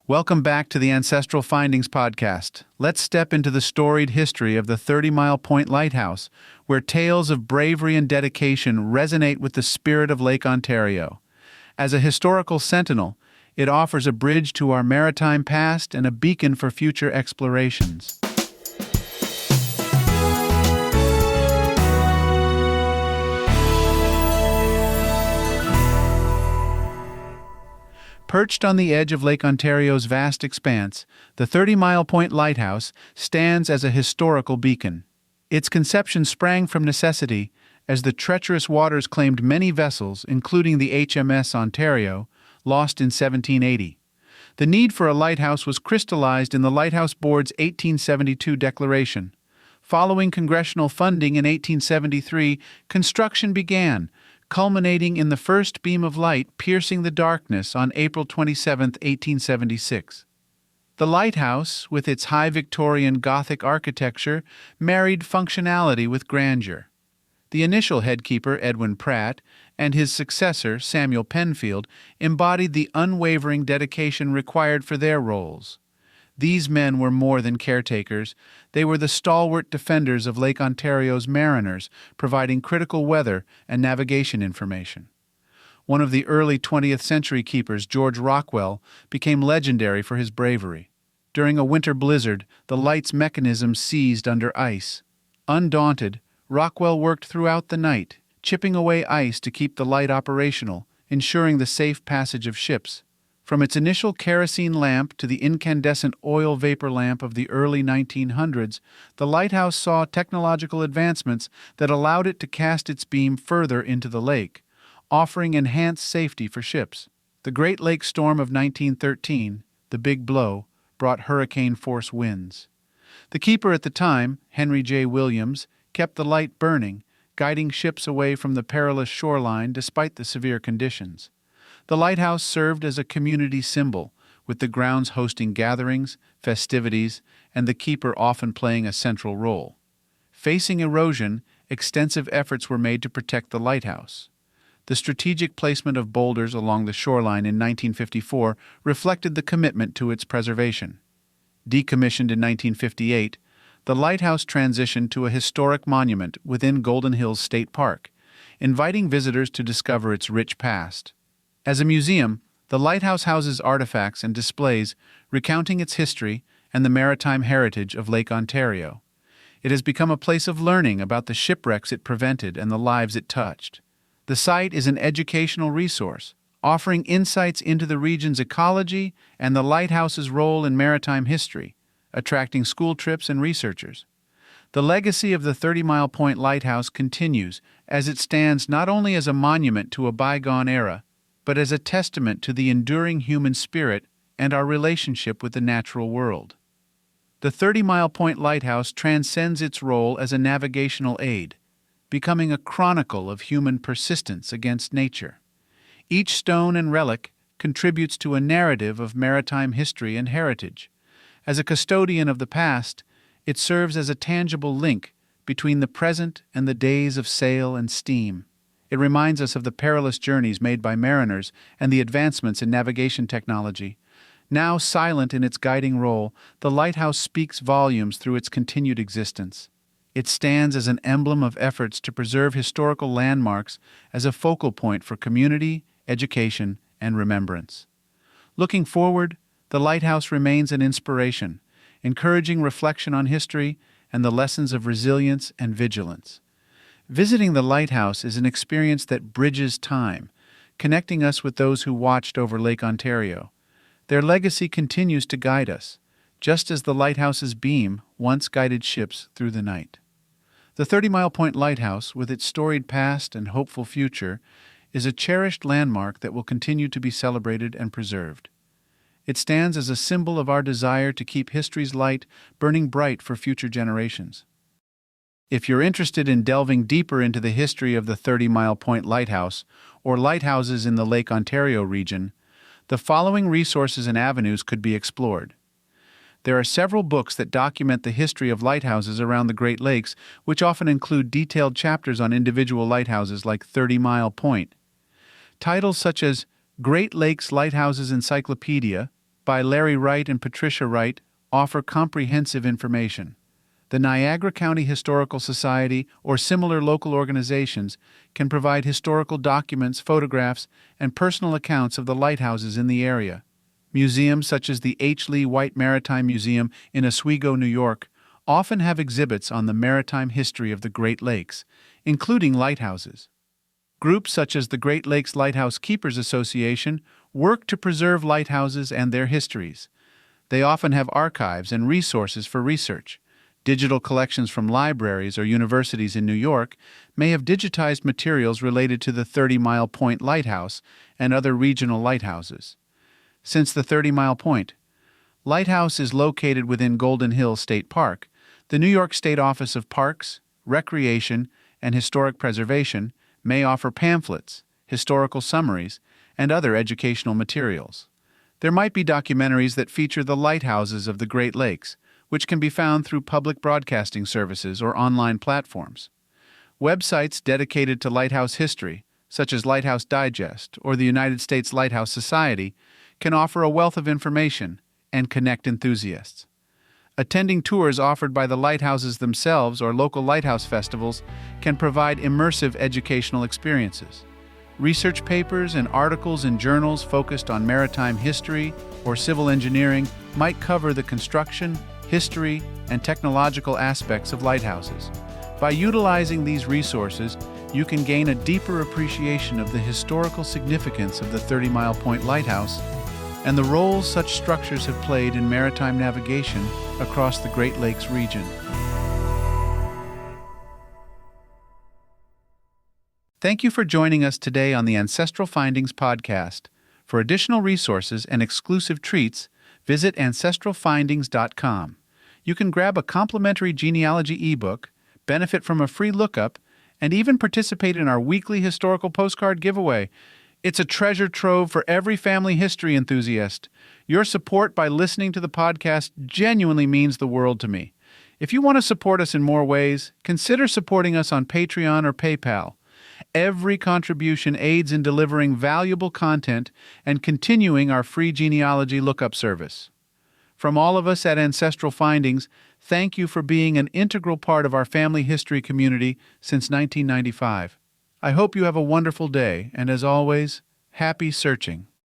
Welcome back to the Ancestral Findings podcast. Let's step into the storied history of the 30 Mile Point Lighthouse, where tales of bravery and dedication resonate with the spirit of Lake Ontario. As a historical sentinel, it offers a bridge to our maritime past and a beacon for future explorations. Perched on the edge of Lake Ontario's vast expanse, the 30 Mile Point Lighthouse stands as a historical beacon. Its conception sprang from necessity, as the treacherous waters claimed many vessels, including the HMS Ontario, lost in 1780. The need for a lighthouse was crystallized in the Lighthouse Board's 1872 declaration. Following congressional funding in 1873, construction began, culminating in the first beam of light piercing the darkness on April 27, 1876. The lighthouse, with its high Victorian Gothic architecture, married functionality with grandeur. The initial headkeeper, Edwin Pratt, and his successor, Samuel Penfield, embodied the unwavering dedication required for their roles. These men were more than caretakers. They were the stalwart defenders of Lake Ontario's mariners, providing critical weather and navigation information. One of the early 20th century keepers, George Rockwell, became legendary for his bravery. During a winter blizzard, the light's mechanism seized under ice. Undaunted, Rockwell worked throughout the night, chipping away ice to keep the light operational, ensuring the safe passage of ships. From its initial kerosene lamp to the incandescent oil vapor lamp of the early 1900s, the lighthouse saw technological advancements that allowed it to cast its beam further into the lake, offering enhanced safety for ships. The Great Lakes storm of 1913, the Big Blow, brought hurricane-force winds. The keeper at the time, Henry J. Williams, kept the light burning, guiding ships away from the perilous shoreline despite the severe conditions. The lighthouse served as a community symbol, with the grounds hosting gatherings, festivities, and the keeper often playing a central role. Facing erosion, extensive efforts were made to protect the lighthouse. The strategic placement of boulders along the shoreline in 1954 reflected the commitment to its preservation. Decommissioned in 1958, the lighthouse transitioned to a historic monument within Golden Hills State Park, inviting visitors to discover its rich past. As a museum, the lighthouse houses artifacts and displays recounting its history and the maritime heritage of Lake Ontario. It has become a place of learning about the shipwrecks it prevented and the lives it touched. The site is an educational resource, offering insights into the region's ecology and the lighthouse's role in maritime history, attracting school trips and researchers. The legacy of the 30 Mile Point Lighthouse continues as it stands not only as a monument to a bygone era, but as a testament to the enduring human spirit and our relationship with the natural world. The 30 Mile Point Lighthouse transcends its role as a navigational aid, becoming a chronicle of human persistence against nature. Each stone and relic contributes to a narrative of maritime history and heritage. As a custodian of the past, it serves as a tangible link between the present and the days of sail and steam. It reminds us of the perilous journeys made by mariners and the advancements in navigation technology. Now silent in its guiding role, the lighthouse speaks volumes through its continued existence. It stands as an emblem of efforts to preserve historical landmarks as a focal point for community, education, and remembrance. Looking forward, the lighthouse remains an inspiration, encouraging reflection on history and the lessons of resilience and vigilance. Visiting the lighthouse is an experience that bridges time, connecting us with those who watched over Lake Ontario. Their legacy continues to guide us, just as the lighthouse's beam once guided ships through the night. The 30 Mile Point Lighthouse, with its storied past and hopeful future, is a cherished landmark that will continue to be celebrated and preserved. It stands as a symbol of our desire to keep history's light burning bright for future generations. If you're interested in delving deeper into the history of the 30 Mile Point Lighthouse or lighthouses in the Lake Ontario region, the following resources and avenues could be explored. There are several books that document the history of lighthouses around the Great Lakes, which often include detailed chapters on individual lighthouses like 30 Mile Point. Titles such as Great Lakes Lighthouses Encyclopedia by Larry Wright and Patricia Wright offer comprehensive information. The Niagara County Historical Society or similar local organizations can provide historical documents, photographs, and personal accounts of the lighthouses in the area. Museums such as the H. Lee White Maritime Museum in Oswego, New York, often have exhibits on the maritime history of the Great Lakes, including lighthouses. Groups such as the Great Lakes Lighthouse Keepers Association work to preserve lighthouses and their histories. They often have archives and resources for research. Digital collections from libraries or universities in New York may have digitized materials related to the 30 Mile Point Lighthouse and other regional lighthouses. Since the 30 Mile Point Lighthouse is located within Golden Hills State Park, the New York State Office of Parks, Recreation, and Historic Preservation may offer pamphlets, historical summaries, and other educational materials. There might be documentaries that feature the lighthouses of the Great Lakes, which can be found through public broadcasting services or online platforms. Websites dedicated to lighthouse history, such as Lighthouse Digest or the United States Lighthouse Society, can offer a wealth of information and connect enthusiasts. Attending tours offered by the lighthouses themselves or local lighthouse festivals can provide immersive educational experiences. Research papers and articles in journals focused on maritime history or civil engineering might cover the construction, history, and technological aspects of lighthouses. By utilizing these resources, you can gain a deeper appreciation of the historical significance of the 30 Mile Point Lighthouse and the roles such structures have played in maritime navigation across the Great Lakes region. Thank you for joining us today on the Ancestral Findings podcast. For additional resources and exclusive treats, visit ancestralfindings.com. You can grab a complimentary genealogy ebook, benefit from a free lookup, and even participate in our weekly historical postcard giveaway. It's a treasure trove for every family history enthusiast. Your support by listening to the podcast genuinely means the world to me. If you want to support us in more ways, consider supporting us on Patreon or PayPal. Every contribution aids in delivering valuable content and continuing our free genealogy lookup service. From all of us at Ancestral Findings, thank you for being an integral part of our family history community since 1995. I hope you have a wonderful day, and as always, happy searching.